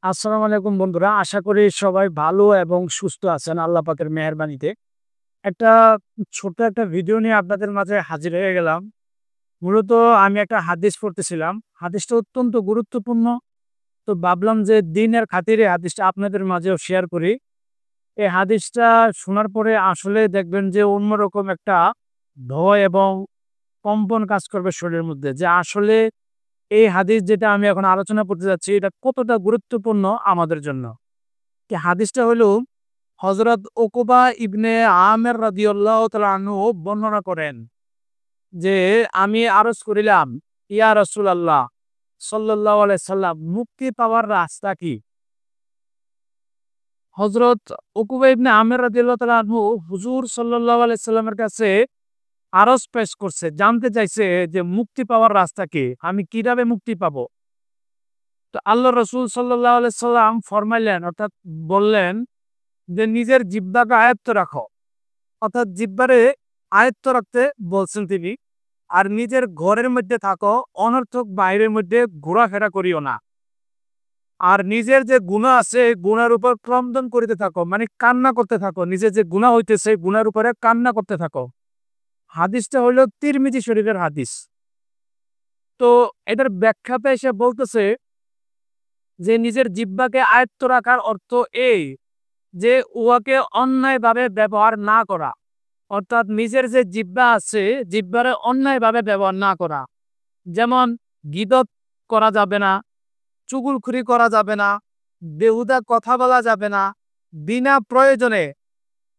আসসালামু আলাইকুম বন্ধুরা। আশা করি সবাই ভালো এবং সুস্থ আছেন আল্লাহ পাকের মেহেরবানিতে। একটা ছোট্ট একটা ভিডিও নিয়ে আপনাদের মাঝে হাজির হয়ে গেলাম। মূলত আমি একটা হাদিস পড়তেছিলাম। হাদিসটা অত্যন্ত গুরুত্বপূর্ণ। তো ভাবলাম যে দিনের খাতিরে হাদিসটা আপনাদের মাঝেও শেয়ার করি। এই হাদিসটা শোনার পরে আসলে দেখবেন যে অন্যরকম একটা ভয় এবং কম্পন কাজ করবে শরীরের মধ্যে। যে আসলে এই হাদিস যেটা আমি এখন আলোচনা করতে যাচ্ছি এটা কতটা গুরুত্বপূর্ণ আমাদের জন্য। এই হাদিসটা হলো হযরত উকবা ইবনে আমের রাদিয়াল্লাহু তাআলা আনহু বর্ণনা করেন যে, আমি আরজ করিলাম, ইয়া রাসূলাল্লাহ সাল্লাল্লাহু আলাইহি সাল্লাম, মুক্তি পাওয়ার রাস্তা কি? হযরত উকবা ইবনে আমের রাদিয়াল্লাহু তাআলা আনহু হুজুর সাল্লাল্লাহু আলাইহি সাল্লামের কাছে আরজ পেশ করছে, জানতে চাইছে যে মুক্তি পাওয়ার রাস্তা কি? আমি কিভাবে মুক্তি পাবো? তো আল্লাহ রাসূল সাল্লাল্লাহু আলাইহি সাল্লাম ফরমাইলেন, অর্থাৎ বললেন যে নিজের জিহ্বাকে আয়ত্ত রাখো। অর্থাৎ জিহ্বারে আয়ত্ত রাখতে বলছেন তিনি। আর নিজের ঘরের মধ্যে থাকো, অনর্থক বাইরের মধ্যে ঘোরাফেরা করিও না। আর নিজের যে গুনাহ আছে এই গুনার উপর ক্রন্দন করিতে থাকো, মানে কান্না করতে থাকো। নিজের যে গুনাহ হইতেছে এই গুনার উপরে কান্না করতে থাকো। হাদিসটা হইল তিরমিজি শরীফের হাদিস। তো এটার ব্যাখ্যাতে এসে বলতেছে যে নিজের জিহ্বাকে আয়ত্ত রাখার অর্থ এই যে উহাকে অন্যায়ভাবে ব্যবহার না করা। অর্থাৎ নিজের যে জিহ্বা আছে, জিহ্বারে অন্যায়ভাবে ব্যবহার না করা। যেমন গীবত করা যাবে না, চুগলখড়ি করা যাবে না, বেহুদা কথা বলা যাবে না, বিনা প্রয়োজনে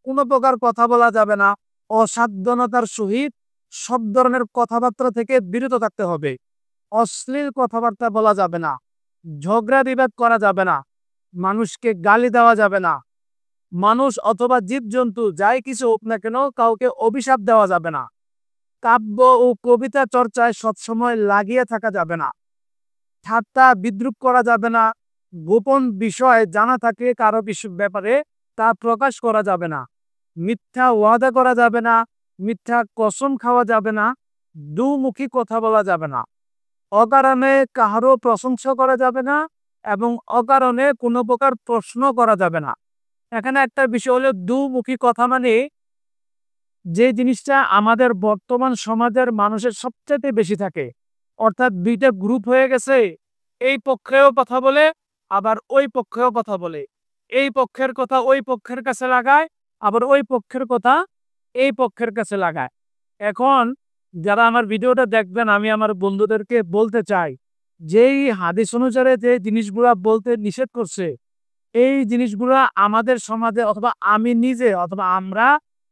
কোনো প্রকার কথা বলা যাবে না, অসাবধানতার সহিত সব ধরনের কথাবার্তা থেকে বিরত থাকতে হবে। অশ্লীল কথাবার্তা বলা যাবে না, ঝগড়া বিবাদ করা যাবে না, মানুষকে গালি দেওয়া যাবে না, মানুষ অথবা জীবজন্তু যাই কিছু হোক না কেন কাউকে অভিশাপ দেওয়া যাবে না, কাব্য ও কবিতা চর্চায় সবসময় লাগিয়ে থাকা যাবে না, ঠাট্টা বিদ্রূপ করা যাবে না, গোপন বিষয় জানা থাকে কারো ব্যাপারে তা প্রকাশ করা যাবে না, মিথ্যা ওয়াদা করা যাবে না, মিথ্যা কসম খাওয়া যাবে না, দুমুখী কথা বলা যাবে না, অকারণে কাহারও প্রশংসা করা যাবে না এবং অকারণে কোনো প্রকার প্রশ্ন করা যাবে না। এখানে একটা বিষয় হলো দুমুখী কথা, মানে যে জিনিসটা আমাদের বর্তমান সমাজের মানুষের সবচেয়ে বেশি থাকে। অর্থাৎ দুইটা গ্রুপ হয়ে গেছে, এই পক্ষেও কথা বলে আবার ওই পক্ষেও কথা বলে, এই পক্ষের কথা ওই পক্ষের কাছে লাগায় আবার ওই পক্ষের কথা এই পক্ষের কাছে লাগায়। এখন যারা আমার ভিডিওটা দেখবেন, আমি আমার বন্ধুদেরকে বলতে চাই, যেই হাদিস অনুসারে যে জিনিসগুলা বলতে নিষেধ করছে এই জিনিসগুলা আমাদের সমাজে অথবা আমি নিজে অথবা আমরা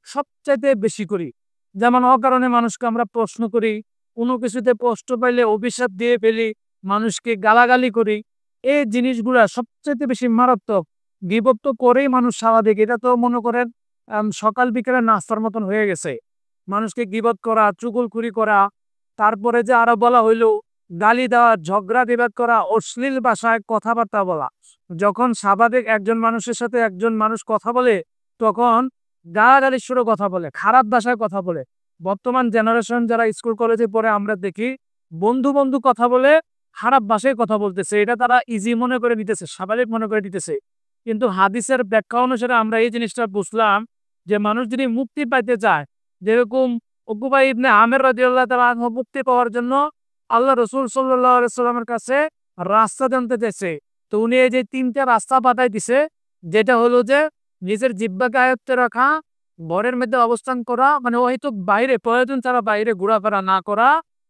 সবচাইতে বেশি করি। যেমন অকারণে মানুষকে আমরা প্রশ্ন করি, কোনো কিছুতে কষ্ট পাইলে অভিশাপ দিয়ে ফেলি, মানুষকে গালাগালি করি। এই জিনিসগুলা সবচাইতে বেশি মারাত্মক। গীবত তো করেই মানুষ স্বাভাবিক, এটা তো মনে করেন সকাল বিকেলে নাস্তার মতন হয়ে গেছে। মানুষকে গীবত করা, চুগলখড়ি করা, তারপরে যে আরো বলা হইলো গালি দেওয়া, ঝগড়া বিবাদ করা, অশ্লীল ভাষায় কথাবার্তা বলা। যখন স্বাভাবিক একজন মানুষের সাথে একজন মানুষ কথা বলে তখন গালাগালির সুরে কথা বলে, খারাপ ভাষায় কথা বলে। বর্তমান জেনারেশন যারা স্কুল কলেজে পড়ে আমরা দেখি বন্ধু বন্ধু কথা বলে খারাপ ভাষায় কথা বলতেছে, এটা তারা ইজি মনে করে নিতেছে, স্বাভাবিক মনে করে নিতেছে। কিন্তু হাদিসের ব্যাখ্যা অনুসারে আমরা এই জিনিসটা বুঝলাম যে মানুষ যদি মুক্তি পাইতে চায়, যেরকম উকবা ইবনে আমের রাদিয়াল্লাহু তাআলা আনহু মুক্তি পাওয়ার জন্য আল্লাহ রসুল সাল্লাল্লাহু আলাইহি সাল্লামের কাছে রাস্তা জানতে চাইছে। তো উনি এই যে তিনটা রাস্তা বাতাই দিছে, যেটা হলো যে নিজের জিহ্বাকে আয়ত্তে রাখা, ঘরের মধ্যে অবস্থান করা, মানে হয়তো বাইরে প্রয়োজন ছাড়া বাইরে ঘোরাফেরা না করা,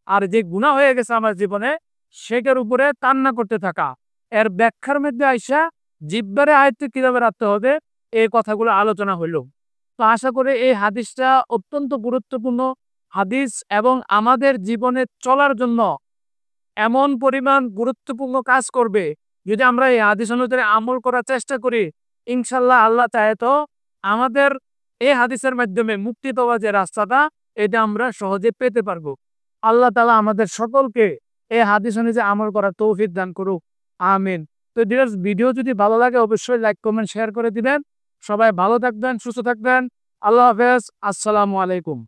আর যে গুনাহ হয়ে গেছে আমার জীবনে সেটার উপরে কান্না করতে থাকা। এর ব্যাখ্যার মধ্যে আইসা জিহ্বারে আয়ত্তে কিভাবে রাখতে হবে এই কথাগুলো আলোচনা হইল। তো আশা করি এই হাদিসটা অত্যন্ত গুরুত্বপূর্ণ হাদিস এবং আমাদের জীবনে চলার জন্য এমন পরিমাণ গুরুত্বপূর্ণ কাজ করবে। যদি আমরা এই হাদিস অনুযায়ী আমল করার চেষ্টা করি, ইনশাল্লাহ আল্লাহ চায় তো আমাদের এই হাদিসের মাধ্যমে মুক্তি পাওয়ার যে রাস্তাটা এটা আমরা সহজে পেতে পারবো। আল্লাহ তাআলা আমাদের সকলকে এই হাদিস অনুযায়ী আমল করার তৌফিক দান করুক, আমিন। তো ভিডিও যদি ভালো লাগে অবশ্যই লাইক কমেন্ট শেয়ার করে দিবেন। সবাই ভালো থাকবেন, সুস্থ থাকবেন। আল্লাহ হাফেজ। আসসালামু আলাইকুম।